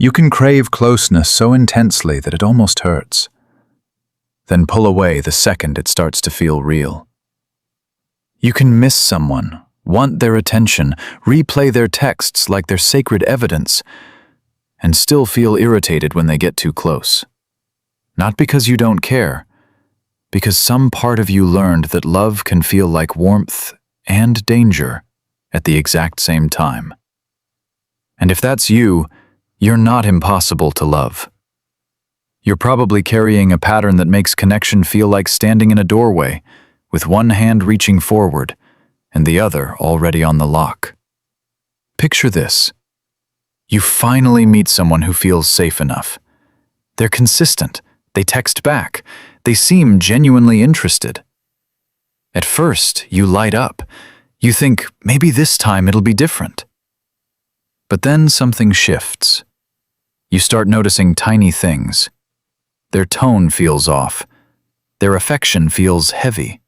You can crave closeness so intensely that it almost hurts. Then pull away the second it starts to feel real. You can miss someone, want their attention, replay their texts like they're sacred evidence, and still feel irritated when they get too close. Not because you don't care, because some part of you learned that love can feel like warmth and danger at the exact same time. And if that's you, you're not impossible to love. You're probably carrying a pattern that makes connection feel like standing in a doorway, with one hand reaching forward and the other already on the lock. Picture this. You finally meet someone who feels safe enough. They're consistent, they text back, they seem genuinely interested. At first, you light up. You think, maybe this time it'll be different. But then something shifts. You start noticing tiny things. Their tone feels off. Their affection feels heavy.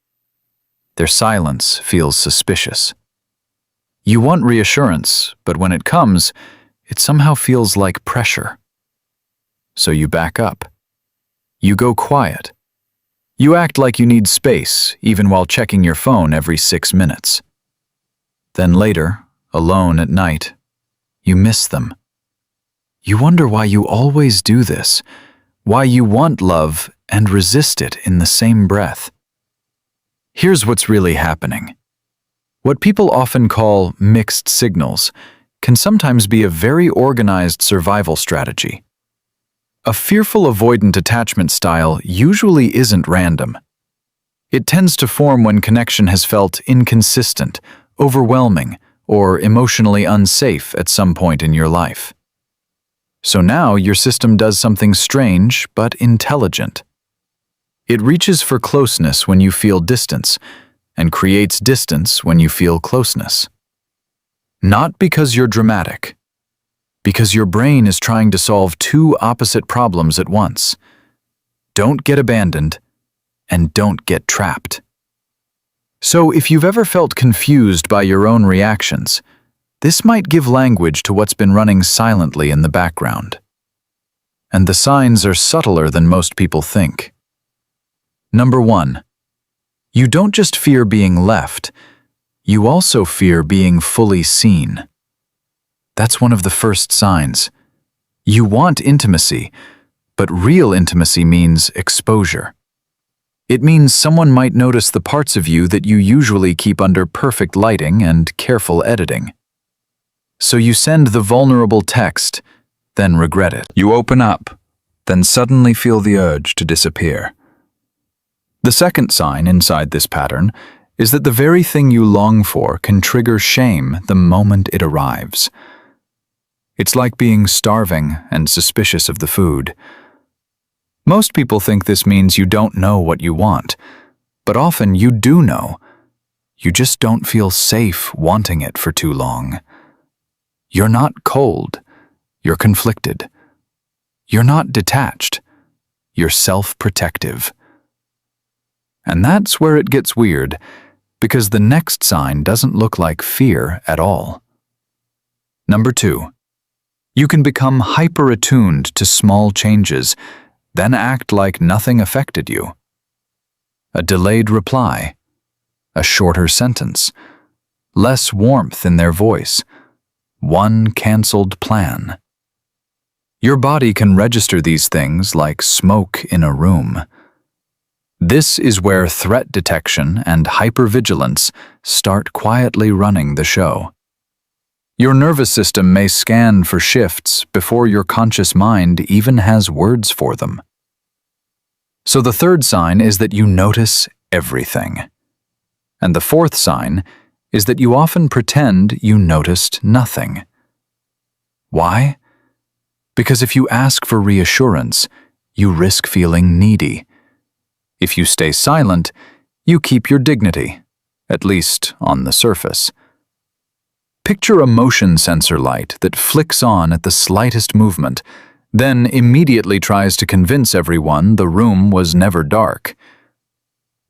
Their silence feels suspicious. You want reassurance, but when it comes, it somehow feels like pressure. So you back up. You go quiet. You act like you need space, even while checking your phone every 6 minutes. Then later, alone at night, you miss them. You wonder why you always do this, why you want love and resist it in the same breath. Here's what's really happening. What people often call mixed signals can sometimes be a very organized survival strategy. A fearful avoidant attachment style usually isn't random. It tends to form when connection has felt inconsistent, overwhelming, or emotionally unsafe at some point in your life. So now your system does something strange but intelligent. It reaches for closeness when you feel distance, and creates distance when you feel closeness. Not because you're dramatic, because your brain is trying to solve two opposite problems at once. Don't get abandoned, and don't get trapped. So if you've ever felt confused by your own reactions, this might give language to what's been running silently in the background. And the signs are subtler than most people think. Number 1. You don't just fear being left, you also fear being fully seen. That's one of the first signs. You want intimacy, but real intimacy means exposure. It means someone might notice the parts of you that you usually keep under perfect lighting and careful editing. So you send the vulnerable text, then regret it. You open up, then suddenly feel the urge to disappear. The second sign inside this pattern is that the very thing you long for can trigger shame the moment it arrives. It's like being starving and suspicious of the food. Most people think this means you don't know what you want, but often you do know. You just don't feel safe wanting it for too long. You're not cold, you're conflicted. You're not detached, you're self-protective. And that's where it gets weird, because the next sign doesn't look like fear at all. Number 2. You can become hyper-attuned to small changes, then act like nothing affected you. A delayed reply, a shorter sentence, less warmth in their voice, one canceled plan. Your body can register these things like smoke in a room. This is where threat detection and hypervigilance start quietly running the show. Your nervous system may scan for shifts before your conscious mind even has words for them. So the third sign is that you notice everything. And the fourth sign is that you often pretend you noticed nothing. Why? Because if you ask for reassurance, you risk feeling needy. If you stay silent, you keep your dignity, at least on the surface. Picture a motion sensor light that flicks on at the slightest movement, then immediately tries to convince everyone the room was never dark.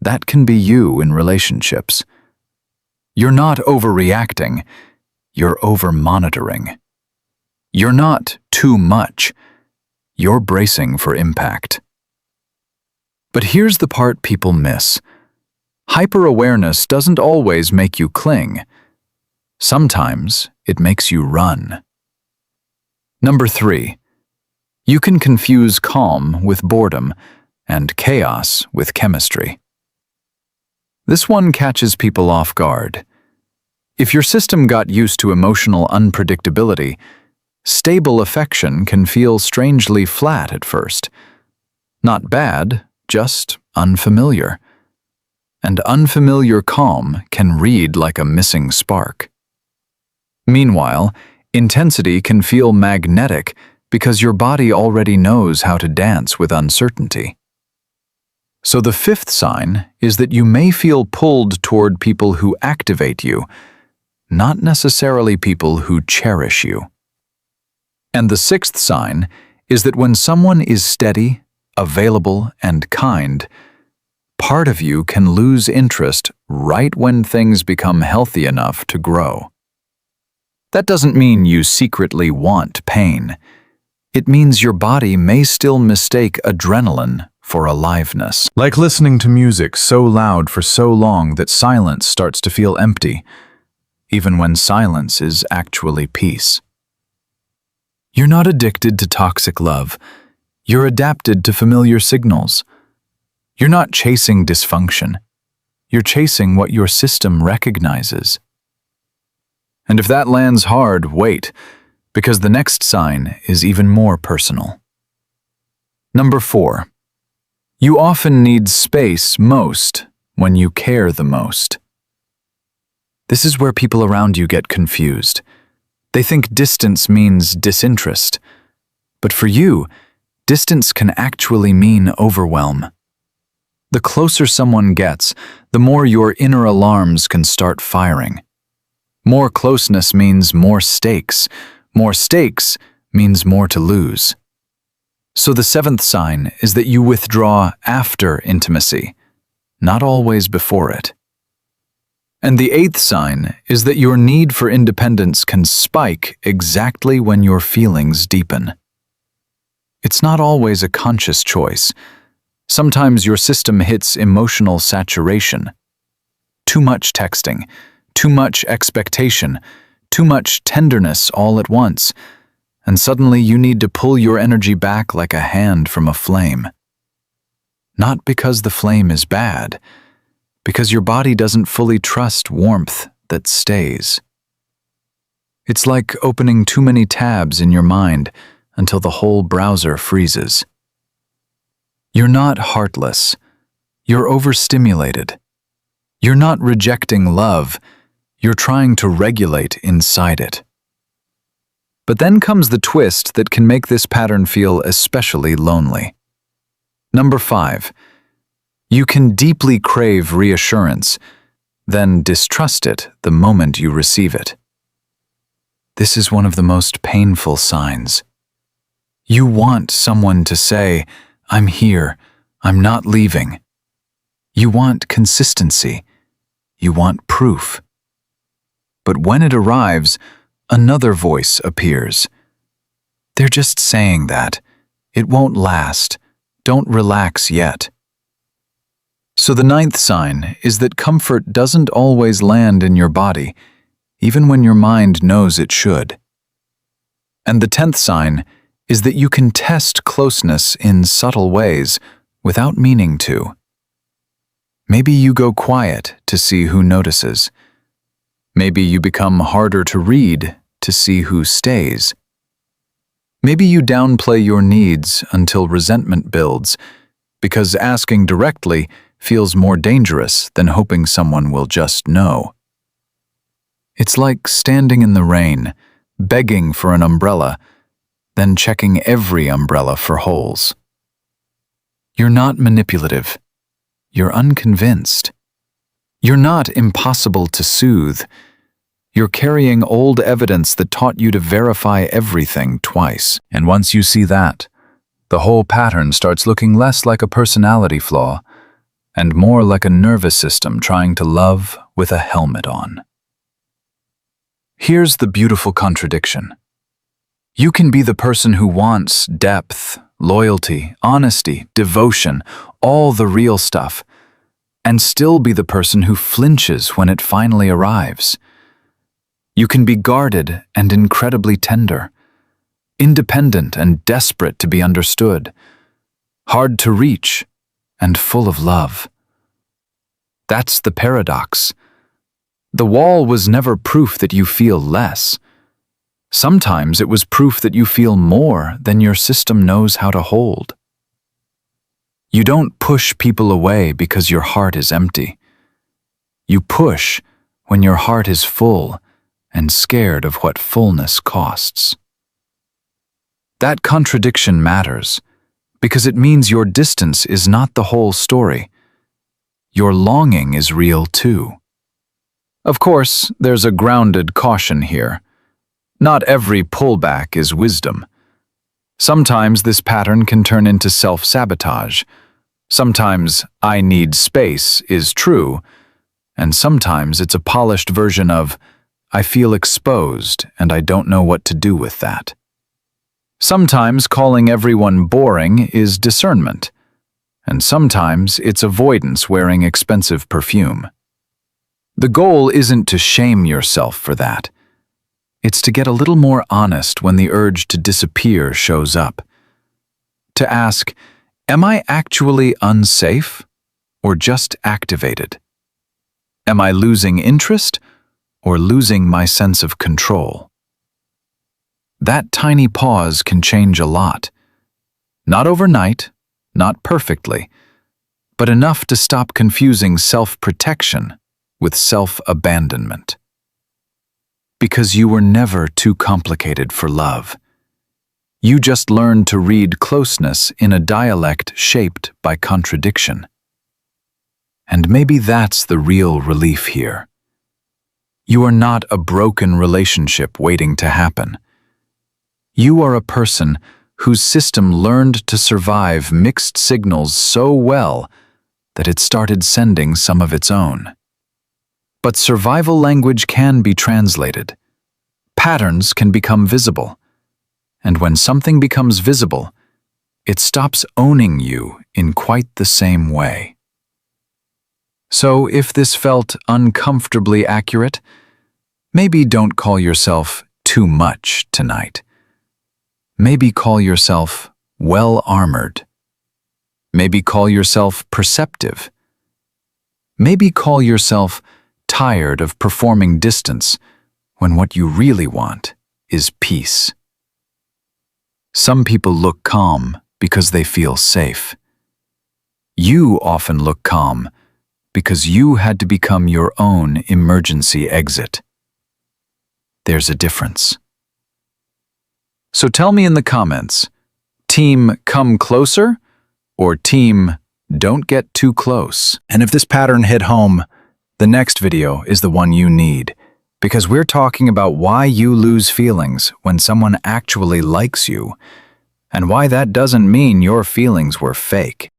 That can be you in relationships. You're not overreacting, you're over-monitoring. You're not too much. You're bracing for impact. But here's the part people miss. Hyper-awareness doesn't always make you cling. Sometimes it makes you run. Number 3. You can confuse calm with boredom and chaos with chemistry. This one catches people off guard. If your system got used to emotional unpredictability, stable affection can feel strangely flat at first. Not bad, just unfamiliar. And unfamiliar calm can read like a missing spark. Meanwhile, intensity can feel magnetic because your body already knows how to dance with uncertainty. So the 5th sign is that you may feel pulled toward people who activate you, not necessarily people who cherish you. And the 6th sign is that when someone is steady, available, and kind, part of you can lose interest right when things become healthy enough to grow. That doesn't mean you secretly want pain. It means your body may still mistake adrenaline for aliveness. Like listening to music so loud for so long that silence starts to feel empty, even when silence is actually peace. You're not addicted to toxic love. You're adapted to familiar signals. You're not chasing dysfunction. You're chasing what your system recognizes. And if that lands hard, wait, because the next sign is even more personal. Number 4. You often need space most when you care the most. This is where people around you get confused. They think distance means disinterest. But for you, distance can actually mean overwhelm. The closer someone gets, the more your inner alarms can start firing. More closeness means more stakes. More stakes means more to lose. So the 7th sign is that you withdraw after intimacy, not always before it. And the 8th sign is that your need for independence can spike exactly when your feelings deepen. It's not always a conscious choice. Sometimes your system hits emotional saturation. Too much texting, too much expectation, too much tenderness all at once, and suddenly you need to pull your energy back like a hand from a flame. Not because the flame is bad, because your body doesn't fully trust warmth that stays. It's like opening too many tabs in your mind until the whole browser freezes. You're not heartless. You're overstimulated. You're not rejecting love. You're trying to regulate inside it. But then comes the twist that can make this pattern feel especially lonely. Number 5. You can deeply crave reassurance, then distrust it the moment you receive it. This is one of the most painful signs. You want someone to say, "I'm here, I'm not leaving." You want consistency. You want proof. But when it arrives, another voice appears. They're just saying that. It won't last. Don't relax yet. So the 9th sign is that comfort doesn't always land in your body, even when your mind knows it should. And the 10th sign is that you can test closeness in subtle ways without meaning to. Maybe you go quiet to see who notices. Maybe you become harder to read to see who stays. Maybe you downplay your needs until resentment builds, because asking directly feels more dangerous than hoping someone will just know. It's like standing in the rain, begging for an umbrella, then checking every umbrella for holes. You're not manipulative. You're unconvinced. You're not impossible to soothe. You're carrying old evidence that taught you to verify everything twice. And once you see that, the whole pattern starts looking less like a personality flaw and more like a nervous system trying to love with a helmet on. Here's the beautiful contradiction. You can be the person who wants depth, loyalty, honesty, devotion, all the real stuff, and still be the person who flinches when it finally arrives. You can be guarded and incredibly tender, independent and desperate to be understood, hard to reach and full of love. That's the paradox. The wall was never proof that you feel less. Sometimes it was proof that you feel more than your system knows how to hold. You don't push people away because your heart is empty. You push when your heart is full and scared of what fullness costs. That contradiction matters because it means your distance is not the whole story. Your longing is real too. Of course, there's a grounded caution here. Not every pullback is wisdom. Sometimes this pattern can turn into self-sabotage. Sometimes "I need space" is true, and sometimes it's a polished version of "I feel exposed and I don't know what to do with that." Sometimes calling everyone boring is discernment, and sometimes it's avoidance wearing expensive perfume. The goal isn't to shame yourself for that. It's to get a little more honest when the urge to disappear shows up. To ask, am I actually unsafe or just activated? Am I losing interest or losing my sense of control? That tiny pause can change a lot. Not overnight, not perfectly, but enough to stop confusing self-protection with self-abandonment. Because you were never too complicated for love. You just learned to read closeness in a dialect shaped by contradiction. And maybe that's the real relief here. You are not a broken relationship waiting to happen. You are a person whose system learned to survive mixed signals so well that it started sending some of its own. But survival language can be translated. Patterns can become visible. And when something becomes visible, it stops owning you in quite the same way. So if this felt uncomfortably accurate, maybe don't call yourself too much tonight. Maybe call yourself well-armored. Maybe call yourself perceptive. Maybe call yourself tired of performing distance when what you really want is peace. Some people look calm because they feel safe. You often look calm because you had to become your own emergency exit. There's a difference. So tell me in the comments, team come closer or team don't get too close? And if this pattern hit home, the next video is the one you need, because we're talking about why you lose feelings when someone actually likes you, and why that doesn't mean your feelings were fake.